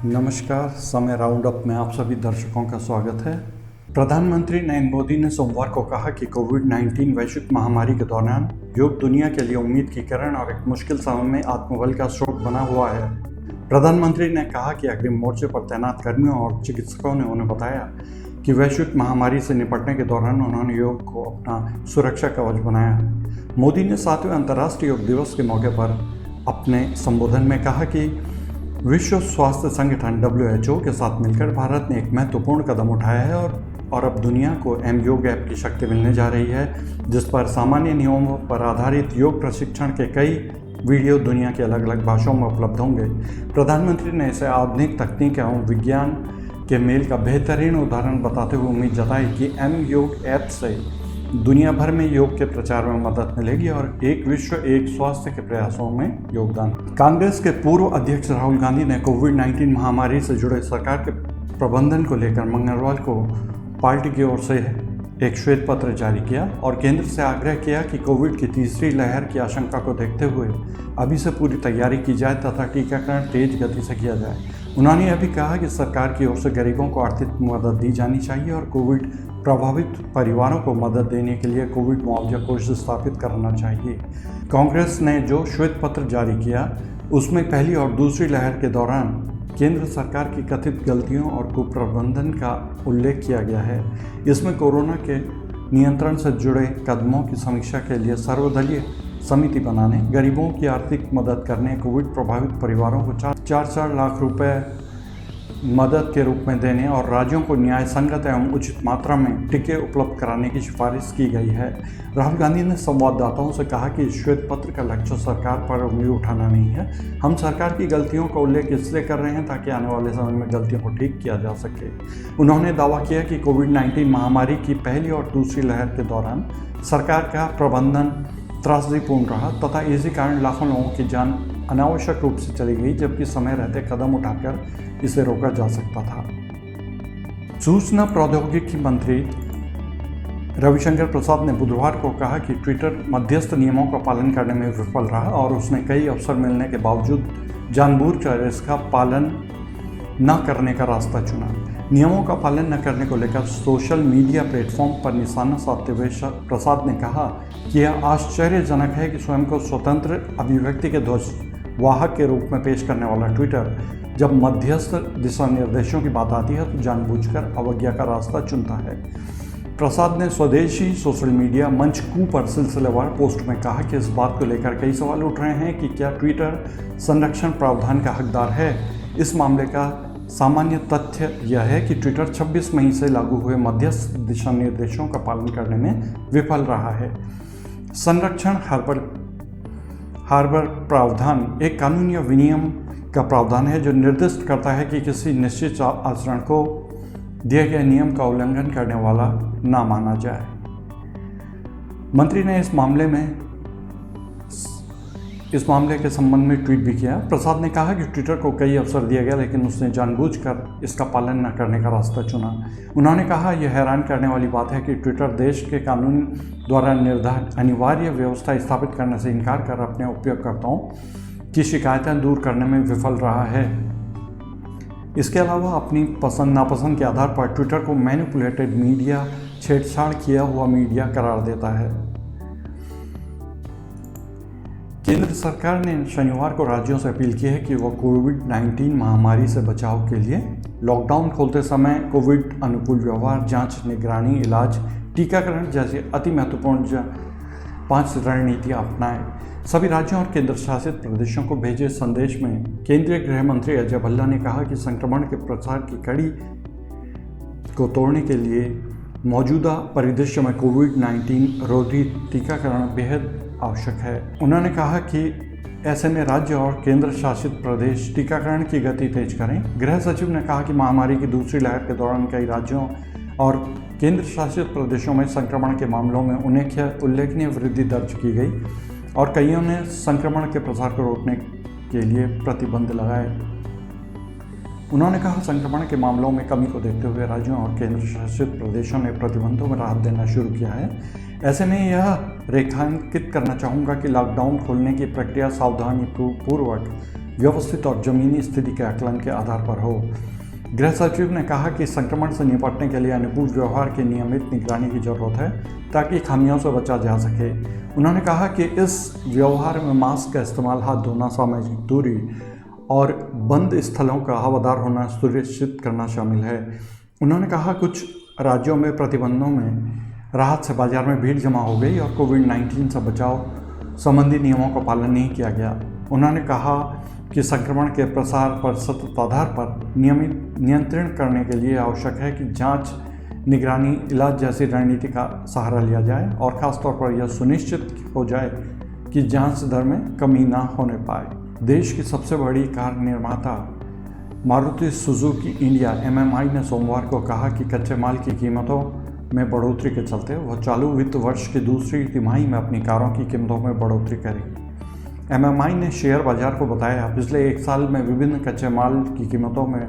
नमस्कार। समय round up में आप सभी दर्शकों का स्वागत है। प्रधानमंत्री नरेंद्र मोदी ने सोमवार को कहा कि कोविड-19 वैश्विक महामारी के दौरान योग दुनिया के लिए उम्मीद की किरण और एक मुश्किल समय में आत्मबल का स्रोत बना हुआ है। प्रधानमंत्री ने कहा कि अग्रिम मोर्चे पर तैनात कर्मियों और चिकित्सकों ने उन्हें बताया कि वैश्विक महामारी से निपटने के दौरान उन्होंने योग को अपना सुरक्षा कवच बनाया। मोदी ने 7वें अंतर्राष्ट्रीय योग दिवस के मौके पर अपने संबोधन में कहा कि विश्व स्वास्थ्य संगठन WHO के साथ मिलकर भारत ने एक महत्वपूर्ण कदम उठाया है और अब दुनिया को योग ऐप की शक्ति मिलने जा रही है, जिस पर सामान्य नियमों पर आधारित योग प्रशिक्षण के कई वीडियो दुनिया की अलग अलग भाषाओं में उपलब्ध होंगे। प्रधानमंत्री ने इसे आधुनिक तकनीक एवं विज्ञान के मेल का बेहतरीन उदाहरण बताते हुए उम्मीद जताई कि योग ऐप से दुनिया भर में योग के प्रचार में मदद मिलेगी और एक विश्व एक स्वास्थ्य के प्रयासों में योगदान। कांग्रेस के पूर्व अध्यक्ष राहुल गांधी ने कोविड-19 महामारी से जुड़े सरकार के प्रबंधन को लेकर मंगलवार को पार्टी की ओर से एक श्वेत पत्र जारी किया और केंद्र से आग्रह किया कि कोविड की तीसरी लहर की आशंका को देखते हुए अभी से पूरी तैयारी की जाए तथा टीकाकरण तेज गति से किया जाए। उन्होंने यह भी कहा कि सरकार की ओर से गरीबों को आर्थिक मदद दी जानी चाहिए और कोविड प्रभावित परिवारों को मदद देने के लिए कोविड मुआवजा कोष स्थापित करना चाहिए। कांग्रेस ने जो श्वेत पत्र जारी किया उसमें पहली और दूसरी लहर के दौरान केंद्र सरकार की कथित गलतियों और कुप्रबंधन का उल्लेख किया गया है। इसमें कोरोना के नियंत्रण से जुड़े कदमों की समीक्षा के लिए सर्वदलीय समिति बनाने, गरीबों की आर्थिक मदद करने, कोविड प्रभावित परिवारों को 4 लाख रुपए मदद के रूप में देने और राज्यों को न्याय संगत एवं उचित मात्रा में टीके उपलब्ध कराने की सिफारिश की गई है। राहुल गांधी ने संवाददाताओं से कहा कि श्वेत पत्र का लक्ष्य सरकार पर उंगली उठाना नहीं है। हम सरकार की गलतियों का उल्लेख इसलिए कर रहे हैं ताकि आने वाले समय में गलतियों को ठीक किया जा सके। उन्होंने दावा किया कि कोविड-19 महामारी की पहली और दूसरी लहर के दौरान सरकार का प्रबंधन त्रासदीपूर्ण रहा तथा इसी कारण लाखों लोगों की जान अनावश्यक रूप से चली गई, जबकि समय रहते कदम उठाकर इसे रोका जा सकता था। सूचना प्रौद्योगिकी मंत्री रविशंकर प्रसाद ने बुधवार को कहा कि ट्विटर मध्यस्थ नियमों का पालन करने में विफल रहा और उसने कई अवसर मिलने के बावजूद जानबूझकर इसका पालन न करने का रास्ता चुना। नियमों का पालन न करने को लेकर सोशल मीडिया प्लेटफॉर्म पर निशाना साधते हुए प्रसाद ने कहा कि यह आश्चर्यजनक है कि स्वयं को स्वतंत्र अभिव्यक्ति के ध्वजवाहक के रूप में पेश करने वाला ट्विटर जब मध्यस्थ दिशा निर्देशों की बात आती है तो जानबूझकर अवज्ञा का रास्ता चुनता है। प्रसाद ने स्वदेशी सोशल मीडिया मंच कू पर सिलसिलेवार पोस्ट में कहा कि इस बात को लेकर कई सवाल उठ रहे हैं कि क्या ट्विटर संरक्षण प्रावधान का हकदार है। इस मामले का सामान्य तथ्य यह है कि ट्विटर 26 मई से लागू हुए मध्यस्थ दिशा निर्देशों का पालन करने में विफल रहा है। संरक्षण हार्बर प्रावधान एक कानून या विनियम का प्रावधान है जो निर्दिष्ट करता है कि किसी निश्चित आचरण को दिए गए नियम का उल्लंघन करने वाला ना माना जाए। मंत्री ने इस मामले के संबंध में ट्वीट भी किया। प्रसाद ने कहा कि ट्विटर को कई अवसर दिया गया लेकिन उसने जानबूझकर इसका पालन न करने का रास्ता चुना। उन्होंने कहा यह हैरान करने वाली बात है कि ट्विटर देश के कानून द्वारा निर्धारित अनिवार्य व्यवस्था स्थापित करने से इनकार कर अपने उपयोगकर्ताओं की शिकायतें दूर करने में विफल रहा है। इसके अलावा अपनी पसंद नापसंद के आधार पर ट्विटर को मैनिपुलेटेड मीडिया, छेड़छाड़ किया हुआ मीडिया करार देता है। केंद्र सरकार ने शनिवार को राज्यों से अपील की है कि वह कोविड-19 महामारी से बचाव के लिए लॉकडाउन खोलते समय कोविड अनुकूल व्यवहार, जांच, निगरानी, इलाज, टीकाकरण जैसी अति महत्वपूर्ण 5 रणनीतियाँ अपनाएं। सभी राज्यों और केंद्र शासित प्रदेशों को भेजे संदेश में केंद्रीय गृह मंत्री अजय भल्ला ने कहा कि संक्रमण के प्रसार की कड़ी को तोड़ने के लिए मौजूदा परिदृश्य में कोविड-19 रोधी टीकाकरण बेहद आवश्यक है। उन्होंने कहा कि ऐसे में राज्य और केंद्र शासित प्रदेश टीकाकरण की गति तेज करें। गृह सचिव ने कहा कि महामारी की दूसरी लहर के दौरान कई राज्यों और केंद्र शासित प्रदेशों में संक्रमण के मामलों में उल्लेखनीय वृद्धि दर्ज की गई और कईयों ने संक्रमण के प्रसार को रोकने के लिए प्रतिबंध लगाए। उन्होंने कहा संक्रमण के मामलों में कमी को देखते हुए राज्यों और केंद्र शासित प्रदेशों ने प्रतिबंधों में राहत देना शुरू किया है। ऐसे में यह रेखांकित करना चाहूँगा कि लॉकडाउन खोलने की प्रक्रिया सावधानी पूर्वक, व्यवस्थित और ज़मीनी स्थिति के आकलन के आधार पर हो। गृह सचिव ने कहा कि संक्रमण से निपटने के लिए अनुकूल व्यवहार की नियमित निगरानी की जरूरत है ताकि खामियों से बचा जा सके। उन्होंने कहा कि इस व्यवहार में मास्क का इस्तेमाल, हाथ धोना, सामाजिक दूरी और बंद स्थलों का हवादार होना सुनिश्चित करना शामिल है। उन्होंने कहा कुछ राज्यों में प्रतिबंधों में राहत से बाजार में भीड़ जमा हो गई और कोविड-19 से बचाव संबंधी नियमों का पालन नहीं किया गया। उन्होंने कहा कि संक्रमण के प्रसार पर सतत आधार पर नियमित नियंत्रण करने के लिए आवश्यक है कि जांच, निगरानी, इलाज जैसी रणनीति का सहारा लिया जाए और खासतौर पर यह सुनिश्चित हो जाए कि जांच दर में कमी ना होने पाए। देश की सबसे बड़ी कार निर्माता मारुति सुजुकी इंडिया MMI ने सोमवार को कहा कि कच्चे माल की कीमतों में बढ़ोतरी के चलते वह चालू वित्त वर्ष की दूसरी तिमाही में अपनी कारों की कीमतों में बढ़ोतरी करेगी। MMI ने शेयर बाजार को बताया, पिछले एक साल में विभिन्न कच्चे माल की कीमतों में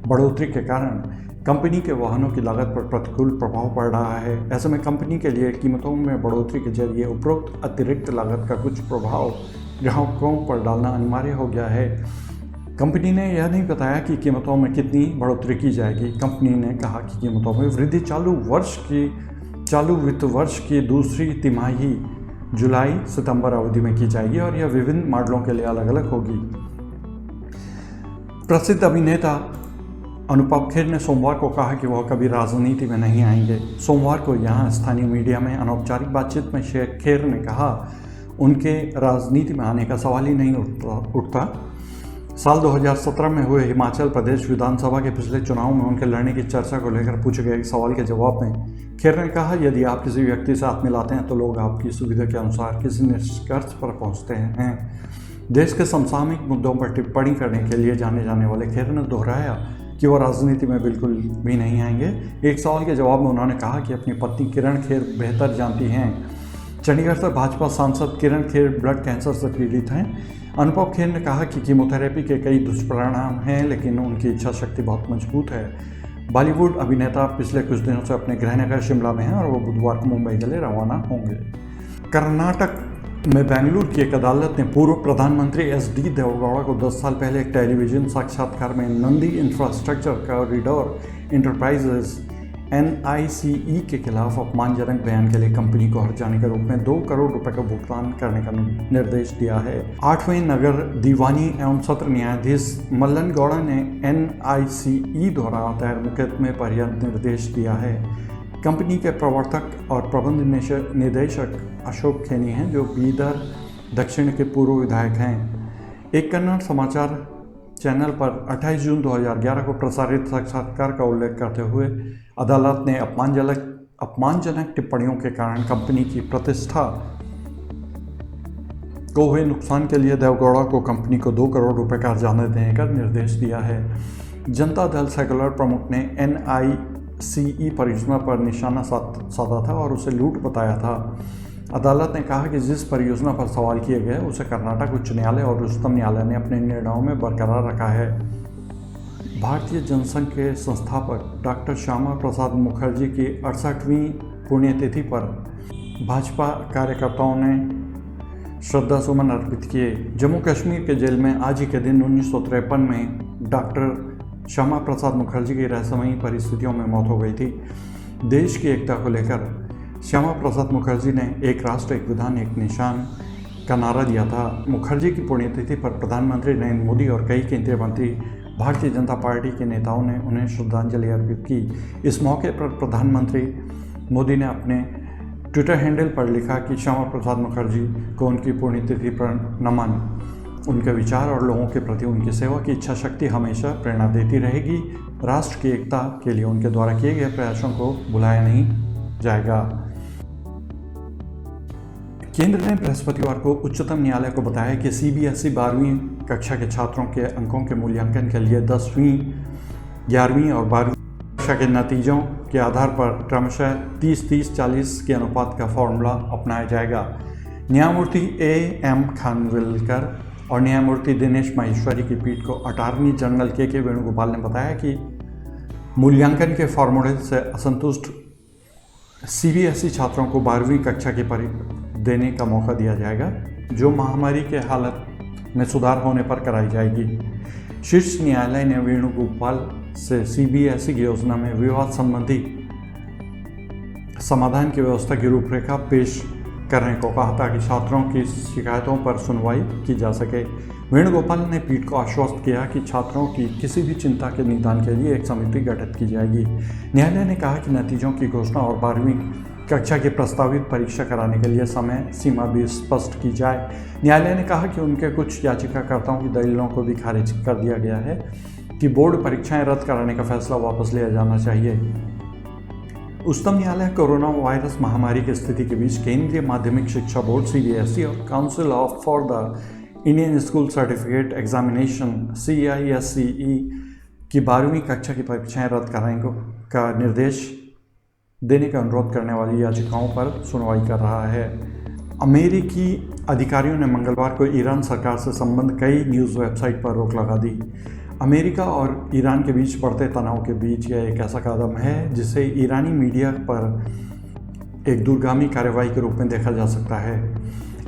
बढ़ोतरी के कारण कंपनी के वाहनों की लागत पर प्रतिकूल प्रभाव पड़ रहा है। ऐसे में कंपनी के लिए कीमतों में बढ़ोतरी के जरिए उपरोक्त अतिरिक्त लागत का कुछ प्रभाव ग्राहकों पर डालना अनिवार्य हो गया है। कंपनी ने यह नहीं बताया कि कीमतों में कितनी बढ़ोतरी की जाएगी। कंपनी ने कहा कि कीमतों में वृद्धि चालू वित्त वर्ष की दूसरी तिमाही जुलाई-सितंबर अवधि में की जाएगी और यह विभिन्न मॉडलों के लिए अलग अलग होगी। प्रसिद्ध अभिनेता अनुपम खेर ने सोमवार को कहा कि वह कभी राजनीति में नहीं आएंगे। सोमवार को यहां स्थानीय मीडिया में अनौपचारिक बातचीत में खेर ने कहा, उनके राजनीति में आने का सवाल ही नहीं उठता। साल 2017 में हुए हिमाचल प्रदेश विधानसभा के पिछले चुनाव में उनके लड़ने की चर्चा को लेकर पूछे गए एक सवाल के जवाब में खेर ने कहा, यदि आप किसी व्यक्ति से हाथ मिलाते हैं तो लोग आपकी सुविधा के अनुसार किसी निष्कर्ष पर पहुंचते हैं। देश के समसामयिक मुद्दों पर टिप्पणी करने के लिए जाने जाने वाले खेर ने दोहराया कि वो राजनीति में बिल्कुल भी नहीं आएंगे। एक सवाल के जवाब में उन्होंने कहा कि अपनी पत्नी किरण खेर बेहतर जानती हैं। चंडीगढ़ से भाजपा सांसद किरण खेर ब्लड कैंसर से पीड़ित हैं। अनुपम खेर ने कहा कि कीमोथेरेपी के कई दुष्परिणाम हैं, लेकिन उनकी इच्छा शक्ति बहुत मजबूत है। बॉलीवुड अभिनेता पिछले कुछ दिनों से अपने गृहनगर शिमला में हैं और वो बुधवार को मुंबई के लिए रवाना होंगे। कर्नाटक में बेंगलुरु की एक अदालत ने पूर्व प्रधानमंत्री SD देवेगौड़ा को 10 साल पहले एक टेलीविजन साक्षात्कार में Nandi infrastructure corridor enterprises NICE के खिलाफ अपमानजनक बयान के लिए कंपनी को हर्जाने के रूप में 2 करोड़ रुपए का भुगतान करने का निर्देश दिया है। 8वें नगर दीवानी एवं सत्र न्यायाधीश मल्लन गौड़ा ने NICE द्वारा दायर मुकदमे पर यह निर्देश दिया है। कंपनी के प्रवर्तक और प्रबंध निदेशक अशोक खेनी हैं, जो बीदर दक्षिण के पूर्व विधायक हैं। एक कन्नड़ समाचार चैनल पर 28 जून 2011 को प्रसारित साक्षात्कार का उल्लेख करते हुए अदालत ने अपमानजनक टिप्पणियों के कारण कंपनी की प्रतिष्ठा को हुए नुकसान के लिए देवेगौड़ा को कंपनी को 2 करोड़ रुपए का हर्जाना देने का निर्देश दिया है। जनता दल सेकुलर प्रमुख ने NICE परियोजना पर निशाना साधा था और उसे लूट बताया था। अदालत ने कहा कि जिस परियोजना पर सवाल किए गए उसे कर्नाटक उच्च न्यायालय और उच्चतम न्यायालय ने अपने निर्णयों में बरकरार रखा है। भारतीय जनसंघ के संस्थापक डॉक्टर श्यामा प्रसाद मुखर्जी की 68वीं पुण्यतिथि पर भाजपा कार्यकर्ताओं ने श्रद्धासुमन अर्पित किए। जम्मू कश्मीर के जेल में आज ही के दिन 1953 में डॉक्टर श्यामा प्रसाद मुखर्जी की रहस्यमयी परिस्थितियों में मौत हो गई थी। देश की एकता को लेकर श्यामा प्रसाद मुखर्जी ने एक राष्ट्र एक विधान एक निशान का नारा दिया था। मुखर्जी की पुण्यतिथि पर प्रधानमंत्री नरेंद्र मोदी और कई केंद्रीय मंत्री, भारतीय जनता पार्टी के नेताओं ने उन्हें श्रद्धांजलि अर्पित की। इस मौके पर प्रधानमंत्री मोदी ने अपने ट्विटर हैंडल पर लिखा कि श्यामा प्रसाद मुखर्जी को उनकी पुण्यतिथि पर नमन। उनके विचार और लोगों के प्रति उनकी सेवा की इच्छा शक्ति हमेशा प्रेरणा देती रहेगी। राष्ट्र की एकता के लिए उनके द्वारा किए गए प्रयासों को भुलाया नहीं जाएगा। केंद्र ने बृहस्पतिवार को उच्चतम न्यायालय को बताया कि CBSE 12वीं कक्षा के छात्रों के अंकों के मूल्यांकन के लिए 10वीं, 11वीं और 12वीं कक्षा के नतीजों के आधार पर क्रमशः 30-30-40 के अनुपात का फॉर्मूला अपनाया जाएगा। न्यायमूर्ति AM खानविलकर और न्यायमूर्ति दिनेश माहेश्वरी की पीठ को अटॉर्नी जनरल के वेणुगोपाल ने बताया कि मूल्यांकन के फॉर्मूले से असंतुष्ट CBSE छात्रों को 12वीं कक्षा की देने का मौका दिया जाएगा, जो महामारी के हालत में सुधार होने पर कराई जाएगी। शीर्ष न्यायालय ने वेणुगोपाल से सीबीएसई की योजना में विवाद संबंधी समाधान की व्यवस्था की रूपरेखा पेश करने को कहा ताकि छात्रों की शिकायतों पर सुनवाई की जा सके। वेणुगोपाल ने पीठ को आश्वस्त किया कि छात्रों की किसी भी चिंता के निदान के लिए एक समिति गठित की जाएगी। न्यायालय ने कहा कि नतीजों की घोषणा और 12वीं कक्षा की प्रस्तावित परीक्षा कराने के लिए समय सीमा भी स्पष्ट की जाए। न्यायालय ने कहा कि उनके कुछ याचिकाकर्ताओं की दलीलों को भी खारिज कर दिया गया है कि बोर्ड परीक्षाएं रद्द कराने का फैसला वापस लिया जाना चाहिए। उच्चतम न्यायालय कोरोना वायरस महामारी की स्थिति के बीच केंद्रीय माध्यमिक शिक्षा बोर्ड सीबीएसई और council of for the Indian school certificate examination CISCE की 12वीं कक्षा की परीक्षाएं रद्द कराने का निर्देश देने का अनुरोध करने वाली याचिकाओं पर सुनवाई कर रहा है। अमेरिकी अधिकारियों ने मंगलवार को ईरान सरकार से संबंध कई न्यूज़ वेबसाइट पर रोक लगा दी। अमेरिका और ईरान के बीच बढ़ते तनाव के बीच यह एक ऐसा कदम है जिसे ईरानी मीडिया पर एक दूरगामी कार्रवाई के रूप में देखा जा सकता है।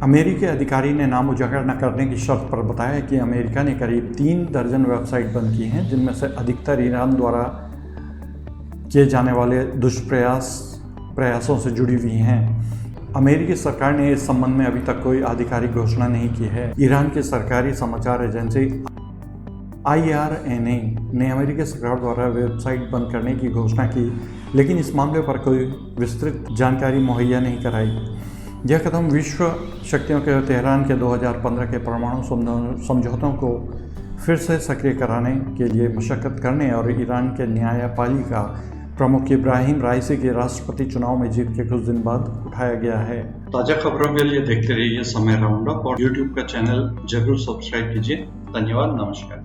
अमेरिकी अधिकारी ने नाम उजागर न करने की शर्त पर बताया कि अमेरिका ने करीब 3 दर्जन वेबसाइट बंद की हैं, जिनमें से अधिकतर ईरान द्वारा किए जाने वाले प्रयासों से जुड़ी हुई हैं। अमेरिकी सरकार ने इस संबंध में अभी तक कोई आधिकारिक घोषणा नहीं की है। ईरान की सरकारी समाचार एजेंसी IRNA ने अमेरिकी सरकार द्वारा वेबसाइट बंद करने की घोषणा की, लेकिन इस मामले पर कोई विस्तृत जानकारी मुहैया नहीं कराई। यह कदम विश्व शक्तियों के तेहरान के 2015 के परमाणु समझौतों को फिर से सक्रिय कराने के लिए मशक्कत करने और ईरान के न्यायपालिका प्रमुख इब्राहिम राइसी के राष्ट्रपति चुनाव में जीत के कुछ दिन बाद उठाया गया है। ताज़ा खबरों के लिए देखते रहिए समय राउंडअप और YouTube का चैनल जरूर सब्सक्राइब कीजिए। धन्यवाद, नमस्कार।